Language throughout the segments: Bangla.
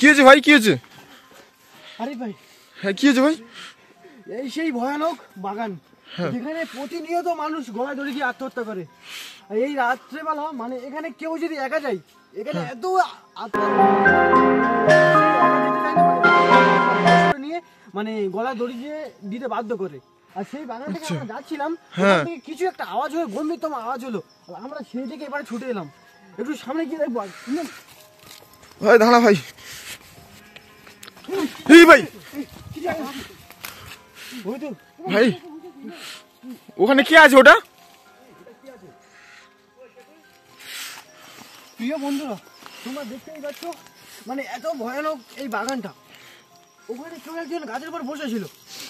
কি হয়েছে ভাই, কি হয়েছে? আরে ভাই, হ্যাঁ কি হয়েছে ভাই? এই সেই ভয়ানক বাগান যেখানে প্রতিনিয়ত মানুষ গলায় দড়ি দিয়ে আত্মহত্যা করে। আর এই রাত্রেবেলা মানে এখানে কেউ যদি একা যায়, এখানে এত নিয়ে মানে গলায় দড়ি দিয়ে দিতে বাধ্য করে। আর সেই বাগান থেকে আমরা যাচ্ছিলাম, কিছু একটা আওয়াজ হয়ে গম্ভীরতম আওয়াজ হলো, আমরা সেই দিকে এবারে ছুটে এলাম। একটু সামনে গিয়ে দেখবো। ভাই দাঁড়া ভাই, এই ভাই ভাই ওখানে কি আছে ওটা? প্রিয় বন্ধুরা, তোমরা দেখতেই পাচ্ছ মানে এত ভয়ানক এই বাগানটা। ওখানে কেউ একজন গাছের উপর বসেছিল,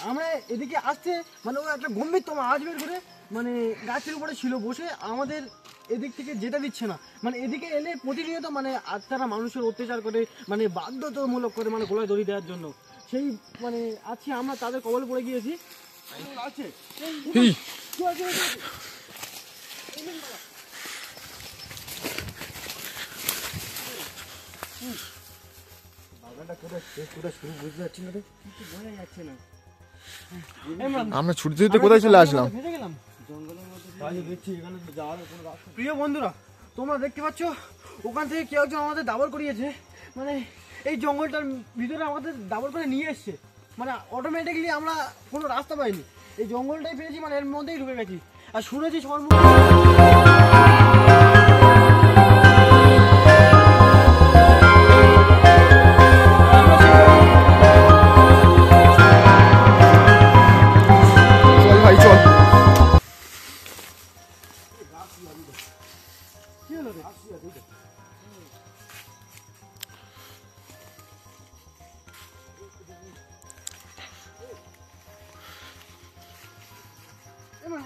আমরা এদিকে আসতে মানে ও একটা গম্ভীরতম আওয়াজ বের করে মানে গাছের উপরে ছিল বসে, আমাদের এদিক থেকে যেতে দিচ্ছে না। মানে এদিকে এলে প্রতিনিয়ত মানে আত্মারা মানুষের অত্যাচার করে, মানে বাধ্যতামূলক করে মানে গলায় দড়ি দেওয়ার জন্য। সেই মানে আছি আমরা তাদের কবলে পড়ে গিয়েছি। আছে আমরা ছুটতে ছুটতে কোথায় চলে আসলাম? প্রিয় বন্ধুরা, তোমরা দেখতে পাচ্ছ ওখান থেকে কেউ একজন আমাদের দাবর করিয়েছে, মানে এই জঙ্গলটার ভিতরে আমাদের দাবর করে নিয়ে এসছে। মানে অটোমেটিকলি আমরা কোনো রাস্তা পাইনি, এই জঙ্গলটাই পেয়েছি, মানে এর মধ্যেই ঢুকে গেছি। আর শুনেছি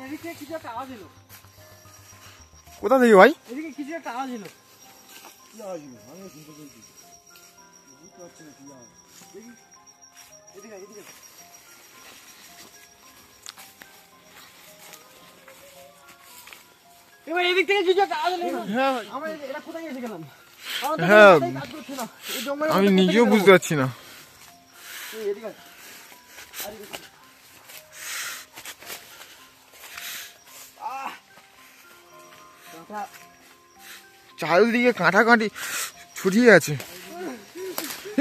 এদিকে কিছু একটা আওয়াজ এলো। কোথা থেকে ভাই? এদিকে কিছু একটা আওয়াজ এলো। এবার এদিক থেকে কিছু একটা আওয়াজ এলো। আমরা এটা কোথায় এসে গেলাম? হ্যাঁ আমি নিজেও বুঝতে পারছি না। চারিদিকে কাঁটা কাঁটি ছড়িয়ে আছে।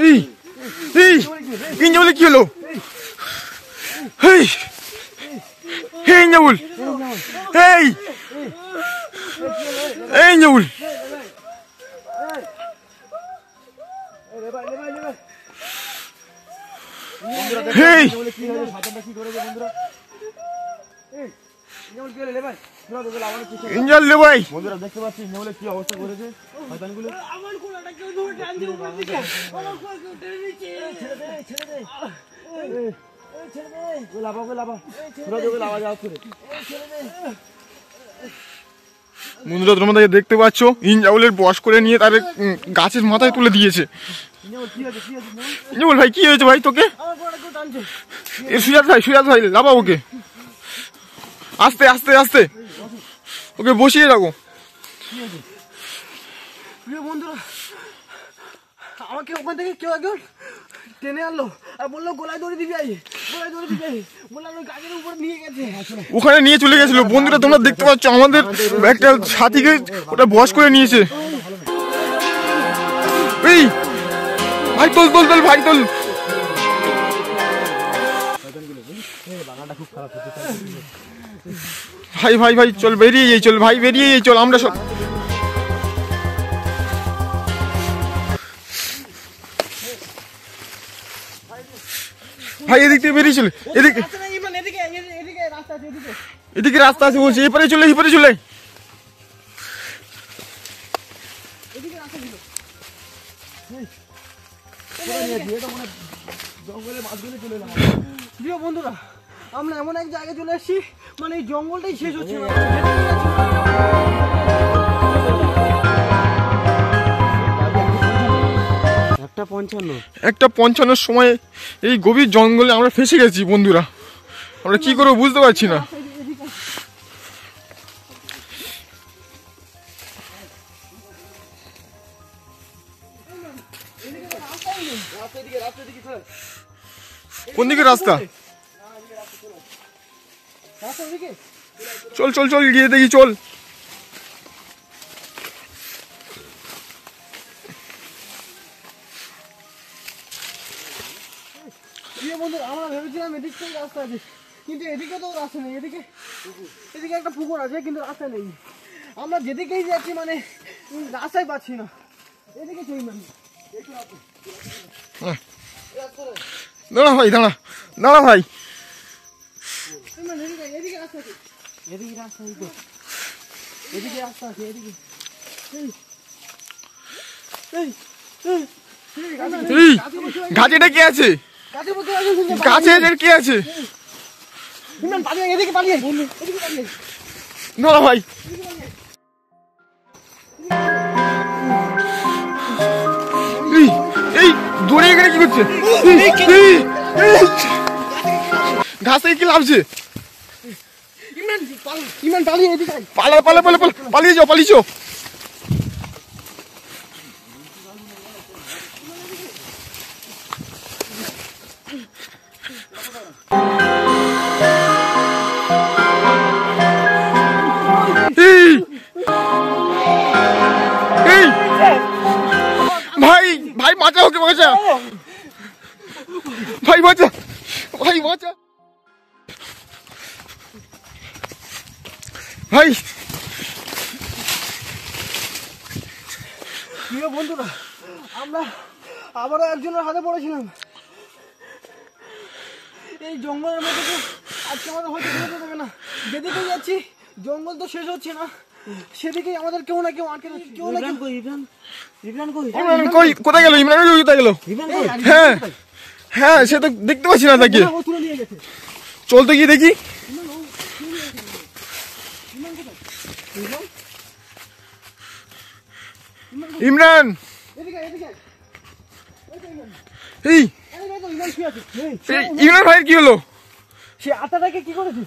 এই এই ইঞ্জাবুল কি হলো? এই এই ইঞ্জাবুল, এই এই ইঞ্জাবুল, এই ইঞ্জাল লে ভাই, বন্ধুরা দেখতে পাচ্ছি ইঞ্জাবুলের কি অবস্থা করেছে শয়তানগুলো। আমার কোলাটা কেউ ধরে টান দিয়ে উপর দিকে, আমার কোল কেউ টেনে নিচ্ছে। ছেড়ে দে, ছেড়ে দে, ছেড়ে দে, ওই লাফা, ওই লাফা, পুরো জোরে লাফা যাও করে, ছেড়ে দে। বন্ধুরা তোমরা দেখতে পাচ্ছ ইঞ্জাবুলের বশ করে নিয়ে তার গাছের মাথায় তুলে দিয়েছে। ইঞ্জাবুল ভাই কি হয়েছে ভাই তোকে? সুজাত ভাই, সুজাত ভাই লাফা ওকে, আস্তে আস্তে আস্তে ওকে বসিয়ে রাখো। প্রিয় বন্ধুরা, আমাকে ওখান থেকে কেউ একজন টেনে আনলো আর বললো গলায় দড়ি দিবি, গলায় দড়ি দিবি, বললাম ওই গাছের উপর নিয়ে গেছে, ওখানে নিয়ে চলে গেছিল। বন্ধুরা তোমরা দেখতে পাচ্ছ আমাদের একটা সাথীকে ওটা বশ করে নিয়েছে। এই ভাই তোল তোল তোল, ভাই তোল। ভাই ভাই ভাই চল বেরিয়ে যাই, চল ভাই বেরিয়ে যাই, চল আমরা সব। ভাই এদিক থেকে বেরিয়ে চলে, এদিকে এদিকে রাস্তা আছে বলছি, এপারে চলে, এপারে চলে। প্রিয় বন্ধুরা, আমরা এমন এক জায়গায় চলে আসছি মানে এই জঙ্গলটাই শেষ হচ্ছে না। 1:55 সময় এই গভীর জঙ্গলে আমরা ফেসে গেছি বন্ধুরা। আমরা কি করবো বুঝতে পারছি না। রাস্তা দিকে চল। কোন দিকে রাস্তা? রাস্তা দিকে চল চল চল গিয়ে দেখি চল। বন্ধু আমরা ভেবেছিলাম এদিক থেকে রাস্তা আছে, কিন্তু এদিকে তো রাস্তা নেই। এদিকে এদিকে একটা পুকুর আছে, কিন্তু রাস্তা নেই। আমরা যেদিকেই যাচ্ছি মানে রাস্তায় পাচ্ছি না। এদিকে চলি না। দাঁড়া ভাই, দাঁড়া দাঁড়া ভাই। এদিকে রাস্তা আছে, এদিকে রাস্তা আছে, এদিকে রাস্তা আছে, এদিকে। এই গাছেটা কি আছে? গাছে এদের কি আছে? এদিকে পালিয়ে এদিকে পালিয়ে দাঁড়া ভাই। এই দৌড়ে এখানে কি করছে? ঘাস থেকে কি লাভছে? ইমরান পালিয়ে এদিকে পালা পালা পালা পালা পালিয়ে যাও, পালিয়ে যাও। ভাই ভাই বাঁচা, ওকে বাঁচা ভাই, বাঁচা ভাই, বাঁচা ভাই। প্রিয় বন্ধুরা, আমরা আবারও একজনের হাতে পড়েছিলাম। এই জঙ্গলের মধ্যে তো আজকে আমাদের হয়তো বেরোতে দেবে না। যেদিকে যাচ্ছি জঙ্গল তো শেষ হচ্ছে না, সেদিকেই আমাদের কেউ না কেউ আটকে যাচ্ছে। কেউ না কেউ। ইমরান কই? কোথায় গেল ইমরান? কোথায় গেল? হ্যাঁ হ্যাঁ, সে তো দেখতে পাচ্ছি না তাকে। ও তুলে নিয়ে গেছে। চল তো গিয়ে দেখি। ইমরান, এদিকে এদিকে এই ইমরান শুয়ে আছে। ইমরান ভাইয়ের কি হলো? সে আটাটাকে কি করেছে?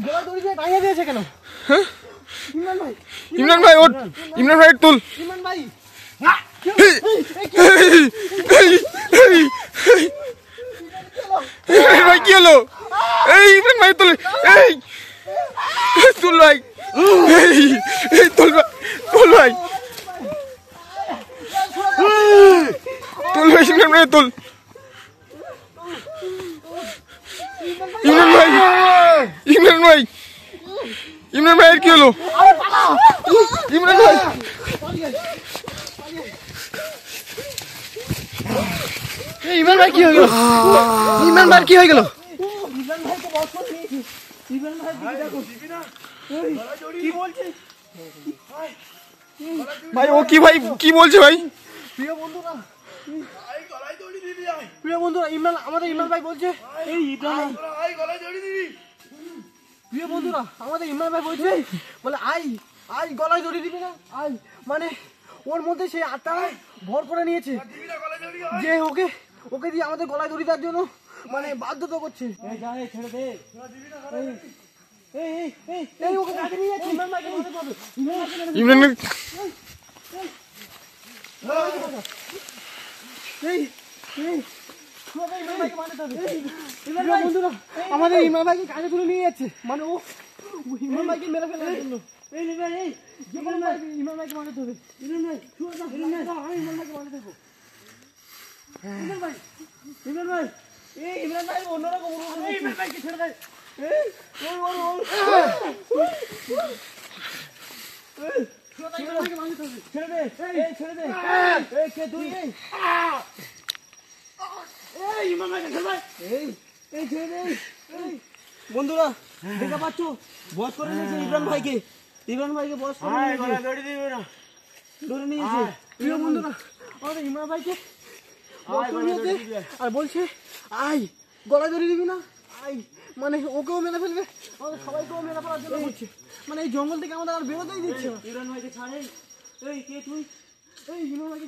গোলা দড়ি দিয়ে টাঙিয়ে দিয়েছে কেন? হ্যাঁ, ইমরান ভাই, ইমরান ভাই ওঠ, ইমরান ভাইয়ের তুল। ইমরান ভাই, ইমরান ভাই কি হলো? এই ইমরান ভাই তুল, এই তুল ভাই, এই তুল ভাই, তুল ভাই, তুল ভাই, ইমরান ভাই তুল। ইমরান ভাই, ইমরান ভাই, ইমরান ভাইয়ের কি হলো? ইমরান ভাই, ইমরান ভাই কি হয়ে গেল? ইমরান ভাই কি হয়ে গেল? ইমরান ভাই তো বস করে নিয়েছে। ইমরান ভাই দিকে দেখো। কি বলছে ভাই ও কি ভাই কি বলছে ভাই? প্রিয় বন্ধুরা, প্রিয় বন্ধুরা, ইমরান আমাদের ইমরান ভাই বলছে, এই ইমরান প্রিয় বন্ধুরা, আমাদের ইমরান ভাই বলছে, বলে আই আই গলায় দড়ি দিবি না, আই মানে ওর মধ্যে সেই আত্মা ভর করে নিয়েছে যে ওকে ওকে দিয়ে আমাদের গলায় দড়ি দেওয়ার জন্য মানে বাধ্যতা করছে। ছেড়ে দে, এই ওকে কাছে নিয়ে যাচ্ছে। ইমরান ভাইকে মারতে হবে। ইমরান বন্ধুরা, আমাদের ইমরান ভাইকে কাজে তুলে নিয়ে যাচ্ছে, মানে ও ইমরান ভাইকে মেরে ফেলার জন্য। ইমরান ভাইকে মারতে হবে। আমি ইমরান ভাইকে মারতে দেবো। ইমরান ভাই, ইমরান ভাই, এই ইমরান ভাই অন্যরকম ইমরান ভাইকে ছেড়ে দেয়। ছেড়ে দে, ছেড়ে দে, কে তুই? বন্ধুরা দেখা পাচ্ছ, বস করে নিয়েছে ইমরান ভাইকে। ইমরান ভাইকে বস করে ধরে নিয়েছে। প্রিয় বন্ধুরা, আমাদের ইমরান ভাইকে আর বলছে আই গলায় ধরে দিবি না, আই মানে ওকেও মেরে ফেলবে, আমাদের সবাইকেও মেরে ফেলার জন্য বলছে। মানে এই জঙ্গল থেকে আমাদের আর বেরোতেই দিচ্ছে না। ইমরান ভাইকে ছাড়ে। এই কে তুই? এই ইমরান ভাইকে